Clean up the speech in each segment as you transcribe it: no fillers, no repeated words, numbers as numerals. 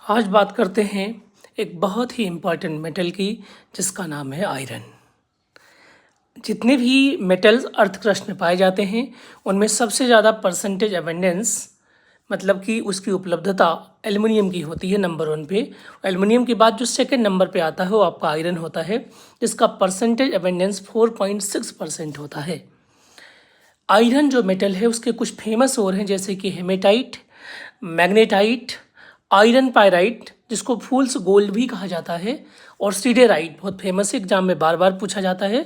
आज बात करते हैं एक बहुत ही इम्पॉर्टेंट मेटल की, जिसका नाम है आयरन। जितने भी मेटल्स अर्थ क्रस्ट में पाए जाते हैं उनमें सबसे ज़्यादा परसेंटेज अबेंडेंस, मतलब कि उसकी उपलब्धता एल्युमिनियम की होती है नंबर 1 पे। एल्युमिनियम के बाद जो सेकंड नंबर पे आता है वो आपका आयरन होता है, जिसका परसेंटेज अबेंडेंस 4.6% होता है। आयरन जो मेटल है उसके कुछ फेमस और हैं, जैसे कि हेमेटाइट, मैग्नेटाइट, आयरन पायराइट जिसको फूल्स गोल्ड भी कहा जाता है, और सीडेराइट बहुत फेमस है, एग्जाम में बार बार पूछा जाता है,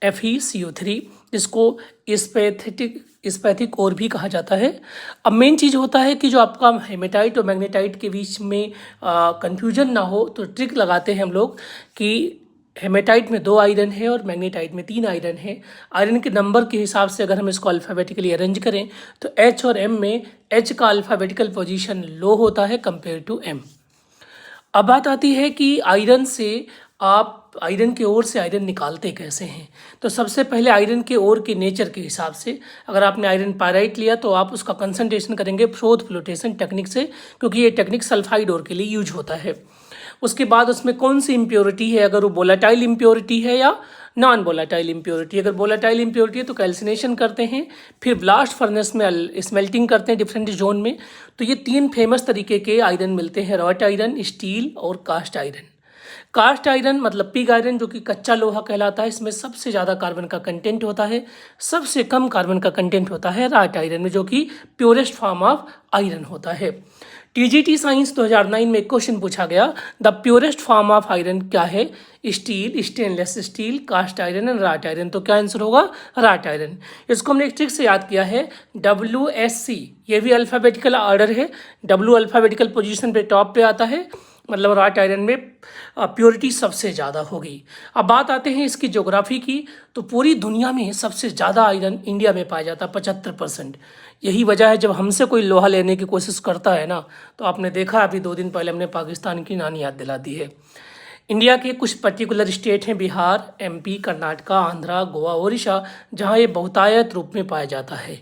FeCO3 जिसको स्पैथिक और भी कहा जाता है। अब मेन चीज़ होता है कि जो आपका हेमेटाइट और मैग्नेटाइट के बीच में कंफ्यूजन ना हो, तो ट्रिक लगाते हैं हम लोग कि हेमेटाइट में 2 आयरन है और मैग्नेटाइट में 3 आयरन है। आयरन के नंबर के हिसाब से अगर हम इसको अल्फ़ाबेटिकली अरेंज करें तो H और M में H का अल्फ़ाबेटिकल पोजीशन लो होता है कंपेयर टू M। अब बात आती है कि आयरन से आप आयरन के ओर से आयरन निकालते कैसे हैं। तो सबसे पहले आयरन के ओर के नेचर के हिसाब से, अगर आपने आयरन पायराइट लिया तो आप उसका कंसंट्रेशन करेंगे फ्रोथ फ्लोटेशन टेक्निक से, क्योंकि ये टेक्निक सल्फाइड ओर के लिए यूज होता है। उसके बाद उसमें कौन सी इम्प्योरिटी है, अगर वो वोलेटाइल इम्प्योरिटी है या नॉन वोलेटाइल इम्प्योरिटी। अगर वोलेटाइल इम्प्योरिटी है तो कैल्सिनेशन करते हैं, फिर ब्लास्ट फर्नेस में स्मेल्टिंग करते हैं डिफरेंट जोन में। तो ये 3 फेमस तरीके के आयरन मिलते हैं, रॉट आयरन, स्टील और कास्ट आयरन। कास्ट आयरन मतलब पिग आयरन, जो कि कच्चा लोहा कहलाता है। इसमें सबसे ज़्यादा कार्बन का कंटेंट होता है, सबसे कम कार्बन का कंटेंट होता है राट आयरन में, जो कि प्योरेस्ट फॉर्म ऑफ आयरन होता है। TGT साइंस 2009 में एक क्वेश्चन पूछा गया, the purest form of iron क्या है? Steel, stainless steel, cast iron and wrought iron. तो क्या आंसर होगा? Wrought iron. इसको हमने एक ट्रिक से याद किया है, WSC, ये भी अल्फ़ाबेटिकल ऑर्डर है। W अल्फ़ाबेटिकल पोजीशन पे टॉप पे आता है, मतलब राट आयरन में प्योरिटी सबसे ज़्यादा होगी। अब बात आते हैं इसकी ज्योग्राफी की, तो पूरी दुनिया में सबसे ज़्यादा आयरन इंडिया में पाया जाता है, 75%। यही वजह है जब हमसे कोई लोहा लेने की कोशिश करता है ना, तो आपने देखा अभी 2 दिन पहले हमने पाकिस्तान की नानी याद दिला दी है। इंडिया के कुछ पर्टिकुलर स्टेट हैं, बिहार, MP, कर्नाटका, आंध्रा, गोवा, ओडिशा, जहाँ ये बहुतायत रूप में पाया जाता है।